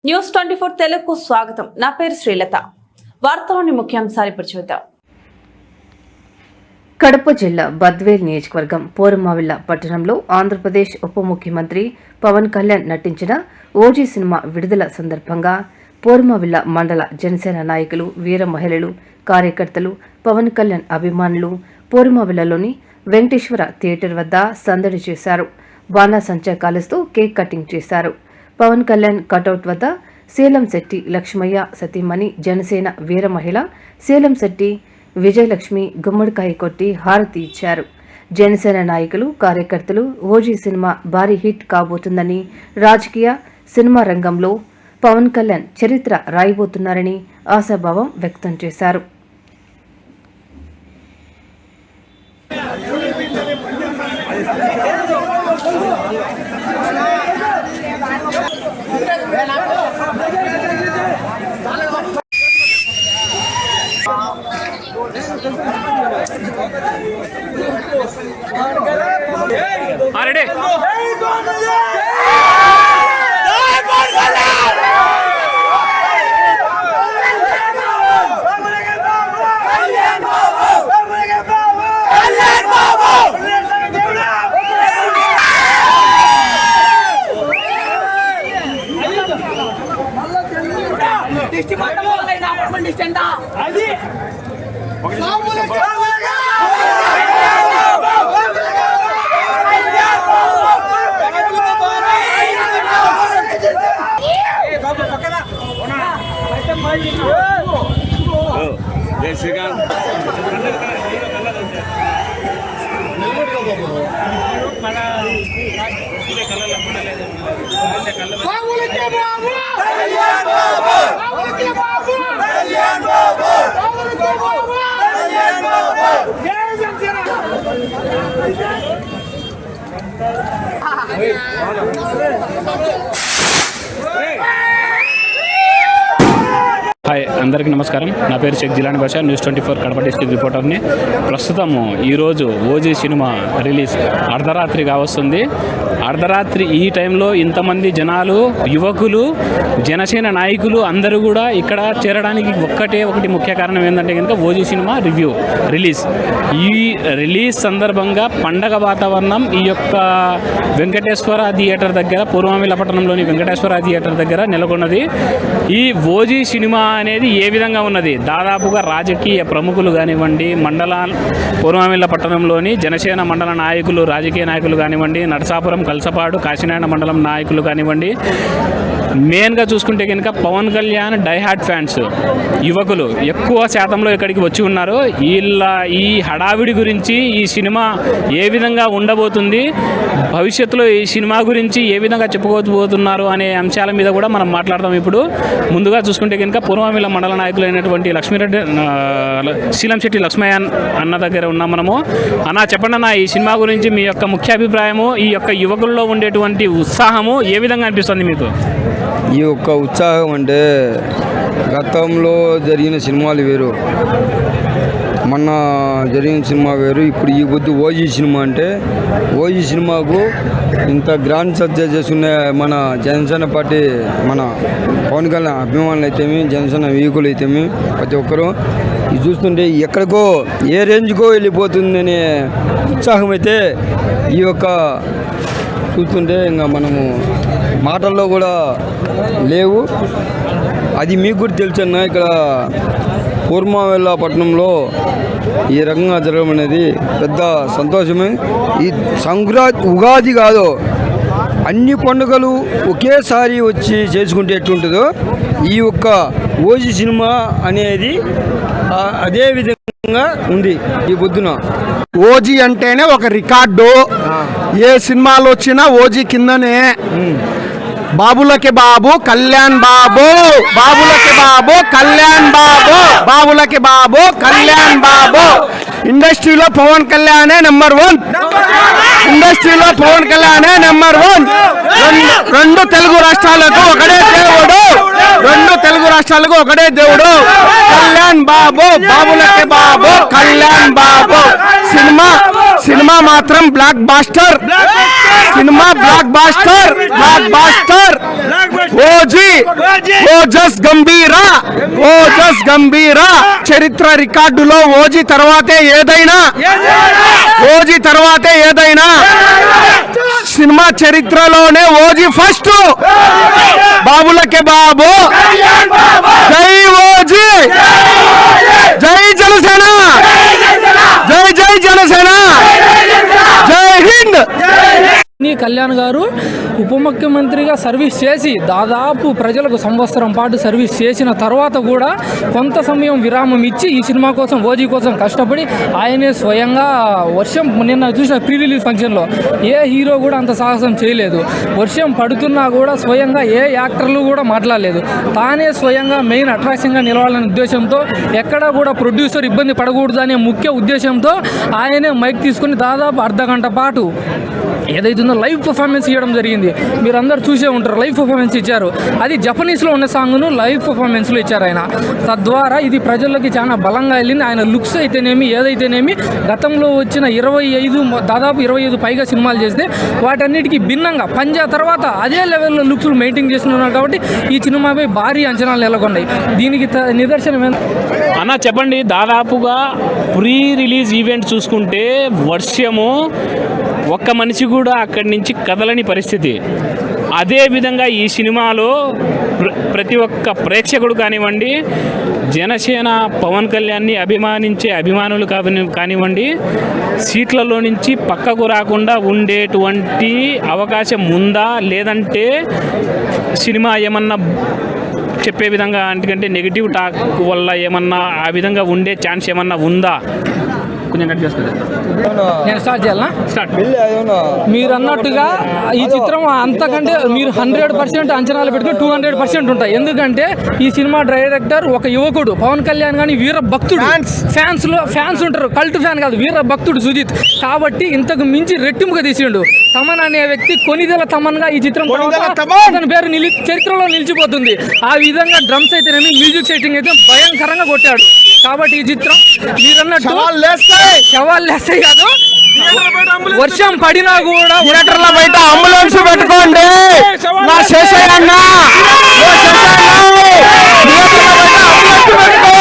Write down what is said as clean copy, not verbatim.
News 24 తెలుగుకు స్వాగతం. నా పేరు శ్రీలత. వార్తలోని ముఖ్యాంశాలు ఇప్పుడు చూద్దాం. కడప జిల్లా బద్వేల్ నియోజకవర్గం పోరుమావిళ్ల పట్టణంలో ఆంధ్రప్రదేశ్ ఉప ముఖ్యమంత్రి పవన్ కళ్యాణ్ నటించిన ఓజీ సినిమా విడుదల సందర్భంగా పోరుమావిళ్ల మండల జనసేన నాయకులు, వీర మహిళలు, కార్యకర్తలు, పవన్ కళ్యాణ్ అభిమానులు పోరుమావిళ్లలోని వెంకటేశ్వర థియేటర్ వద్ద సందడి చేశారు. బాణాసంచా కాలుస్తూ కేక్ కటింగ్ చేశారు. పవన్ కళ్యాణ్ కటౌట్ వద్ద సేలం శెట్టి లక్ష్మయ్య సతీమణి జనసేన వీర మహిళ సేలం శెట్టి విజయలక్ష్మి గుమ్మడికాయ కొట్టి హారతి ఇచ్చారు. జనసేన నాయకులు, కార్యకర్తలు ఓజీ సినిమా భారీ హిట్ కాబోతుందని, రాజకీయ సినిమా రంగంలో పవన్ కళ్యాణ్ చరిత్ర రాయబోతున్నారని ఆశాభావం వ్యక్తం చేశారు. హాయ్, అందరికీ నమస్కారం. నా పేరు షేక్ జిలానీ బాషా, న్యూస్ 24 కడప డిస్ట్రిక్ట్ రిపోర్టర్ని. ప్రస్తుతము ఈరోజు ఓజీ సినిమా రిలీజ్ అర్ధరాత్రిగా వస్తుంది. అర్ధరాత్రి ఈ టైంలో ఇంతమంది జనాలు, యువకులు, జనసేన నాయకులు అందరూ కూడా ఇక్కడ చేరడానికి ఒకటి ముఖ్య కారణం ఏంటంటే కనుక ఓజీ సినిమా రిలీజ్. ఈ రిలీజ్ సందర్భంగా పండగ వాతావరణం ఈ యొక్క వెంకటేశ్వర థియేటర్ దగ్గర, పూర్వమిల్ల పట్టణంలోని వెంకటేశ్వర థియేటర్ దగ్గర నెలకొన్నది. ఈ ఓజీ సినిమా అనేది ఏ విధంగా ఉన్నది, దాదాపుగా రాజకీయ ప్రముఖులు కానివ్వండి, పూర్వమిల్ల పట్టణంలోని జనసేన మండల నాయకులు, రాజకీయ నాయకులు కానివ్వండి, నరసాపురం, కల్సపాడు, కాశీనారాయణ మండలం నాయకులు కానివ్వండి, మెయిన్గా చూసుకుంటే కనుక పవన్ కళ్యాణ్ డైహార్డ్ ఫ్యాన్స్ యువకులు ఎక్కువ శాతంలో ఇక్కడికి వచ్చి ఉన్నారు. ఈ హడావిడి గురించి, ఈ సినిమా ఏ విధంగా ఉండబోతుంది, భవిష్యత్తులో ఈ సినిమా గురించి ఏ విధంగా చెప్పుకోబోతున్నారు అనే అంశాల మీద కూడా మనం మాట్లాడదాం. ఇప్పుడు ముందుగా చూసుకుంటే కనుక పూర్వమిల్ల మండల నాయకులు అయినటువంటి లక్ష్మీరెడ్డి, సేలం శెట్టి లక్ష్మయ్య అన్న దగ్గర ఉన్నాం మనము. అన్న, చెప్పండి అన్న, ఈ సినిమా గురించి మీ యొక్క ముఖ్య అభిప్రాయము, ఈ యొక్క యువకుల్లో ఉండేటువంటి ఉత్సాహము ఏ విధంగా అనిపిస్తుంది మీకు? ఈ యొక్క ఉత్సాహం అంటే గతంలో జరిగిన సినిమాలు వేరు, మొన్న జరిగిన సినిమా వేరు. ఇప్పుడు ఈ పొద్దు ఓజీ సినిమా అంటే, ఓజీ సినిమాకు ఇంత గ్రాండ్ సర్జరీ చేసుకునే మన జనసేన పార్టీ, మన పవన్ కళ్యాణ్ అభిమానులు అయితేమి, జనసేన వీకులు అయితేమి, ప్రతి ఒక్కరూ ఇది చూస్తుంటే ఎక్కడికో ఏ రేంజ్కో వెళ్ళిపోతుందనే ఉత్సాహం అయితే ఈ యొక్క చూస్తుంటే ఇంకా మనము మాటల్లో కూడా లేవు. అది మీకు కూడా తెలుసన్నా, ఇక్కడ పూర్వమిల్ల పట్టణంలో ఈ రకంగా జరగడం అనేది పెద్ద సంతోషమే. ఈ సంక్రాంతి, ఉగాది కాదు, అన్ని పండుగలు ఒకేసారి వచ్చి చేసుకుంటే ఎట్లుంటుందో ఈ యొక్క ఓజీ సినిమా అనేది అదే విధంగా ఉంది. ఈ పొద్దున ఓజీ అంటేనే ఒక రికార్డు. ఏ సినిమాలు వచ్చినా ఓజీ కిందనే. బాబులకి బాబు కళ్యాణ్ బాబు, బాబులకి బాబు కళ్యాణ్ బాబు, బాబులకి బాబు కళ్యాణ్ బాబు. ఇండస్ట్రీలో పవన్ కళ్యాణే నెంబర్ 1. ఇండస్ట్రీలో పవన్ కళ్యాణే నెంబర్ 1. రెండు తెలుగు రాష్ట్రాలకు ఒకడే దేవుడు. రెండు తెలుగు రాష్ట్రాలకు ఒకటే దేవుడు కళ్యాణ్ బాబు, బాబులకే బాబు, కళ్యాణ్ బాబు. సినిమా మాత్రం బ్లాక్ బాస్టర్, సినిమా blockbuster, blockbuster. OG Ojas Gambheera, Ojas Gambheera. చరిత్ర రికార్డులో ఓజీ తర్వాతే ఏదైనా, ఓజీ తర్వాతే ఏదైనా. సినిమా చరిత్రలోనే ఓజీ ఫస్ట్. బాబులకే బాబు, జై ఓజీ, జై జనసేన, జై జై జనసేన, జై హింద్. కళ్యాణ్ గారు ఉప ముఖ్యమంత్రిగా సర్వీస్ చేసి దాదాపు ప్రజలకు సంవత్సరం పాటు సర్వీస్ చేసిన తర్వాత కూడా కొంత సమయం విరామం ఇచ్చి ఈ సినిమా కోసం, ఓజీ కోసం కష్టపడి ఆయనే స్వయంగా వర్షం, నిన్న చూసిన ప్రీ రిలీజ్ ఫంక్షన్లో ఏ హీరో కూడా అంత సాహసం చేయలేదు. వర్షం పడుతున్నా కూడా స్వయంగా ఏ యాక్టర్లు కూడా మాట్లాడలేదు. తానే స్వయంగా మెయిన్ అట్రాక్షన్గా నిలవాలనే ఉద్దేశంతో, ఎక్కడా కూడా ప్రొడ్యూసర్ ఇబ్బంది పడకూడదు అనే ముఖ్య ఉద్దేశంతో ఆయనే మైక్ తీసుకుని దాదాపు అర్ధగంట పాటు ఏదైతుందో లైవ్ పర్ఫార్మెన్స్ ఇవ్వడం జరిగింది. మీరు అందరు చూసే ఉంటారు, లైవ్ పర్ఫార్మెన్స్ ఇచ్చారు. అది జపనీస్లో ఉన్న సాంగ్ను లైవ్ పర్ఫార్మెన్స్లో ఇచ్చారు ఆయన. తద్వారా ఇది ప్రజలకి చాలా బలంగా వెళ్ళింది. ఆయన లుక్స్ అయితేనేమి, ఏదైతేనేమి, గతంలో వచ్చిన దాదాపు 25 పైగా సినిమాలు చేస్తే వాటన్నిటికీ భిన్నంగా పంజా తర్వాత అదే లెవెల్లో లుక్స్లు మెయింటైన్ చేస్తున్నారు. కాబట్టి ఈ సినిమాపై భారీ అంచనాలు నెలకొన్నాయి. దీనికి నిదర్శనం అన్న చెప్పండి, దాదాపుగా ప్రీ రిలీజ్ ఈవెంట్ చూసుకుంటే వర్షము ఒక్క మనిషి కూడా అక్కడి నుంచి కదలని పరిస్థితి. అదేవిధంగా ఈ సినిమాలో ప్రతి ఒక్క ప్రేక్షకుడు కానివ్వండి, జనసేన పవన్ కళ్యాణ్ని అభిమానించే అభిమానులు కానివ్వండి, సీట్లలో నుంచి పక్కకు రాకుండా ఉండేటువంటి అవకాశం ఉందా, లేదంటే సినిమా ఏమన్నా చెప్పే విధంగా అంటే నెగిటివ్ టాక్ వల్ల ఏమన్నా ఆ విధంగా ఉండే ఛాన్స్ ఏమన్నా ఉందా? కొంచెం కట్ చేసుకోలేదు. నేను స్టార్ట్ చేయాలా? స్టార్ట్. మీరు అన్నట్టుగా ఈ చిత్రం అంతకంటే మీరు 100% అంచనాలు పెట్టుకుని 200% ఉంటాయి. ఎందుకంటే ఈ సినిమా డైరెక్టర్ ఒక యువకుడు, పవన్ కళ్యాణ్ కానీ వీర భక్తుడు. ఫ్యాన్స్ ఉంటారు, కల్ట్ ఫ్యాన్ కాదు, వీర భక్తుడు సుజిత్. కాబట్టి ఇంతకు మించి రెట్టింపుగా తీసిండు. తమన్ అనే వ్యక్తి కొనిదెల తమన్గా ఈ చిత్రం అతని పేరు చరిత్రలో నిలిచిపోతుంది. ఆ విధంగా డ్రమ్స్ అయితేనేమి, మ్యూజిక్ సెట్టింగ్ అయితే భయంకరంగా కొట్టాడు. కాబట్టి ఈ చిత్రం మీరన్నట్టు శవాలు లేస్తాయి కాదు, వర్షం పడినా కూడా థియేటర్ల బయట అంబులెన్స్ పెట్టుకోండి. నా శేషయ్య అన్న, థియేటర్ల బయట అంబులెన్స్ పెట్టుకోండి.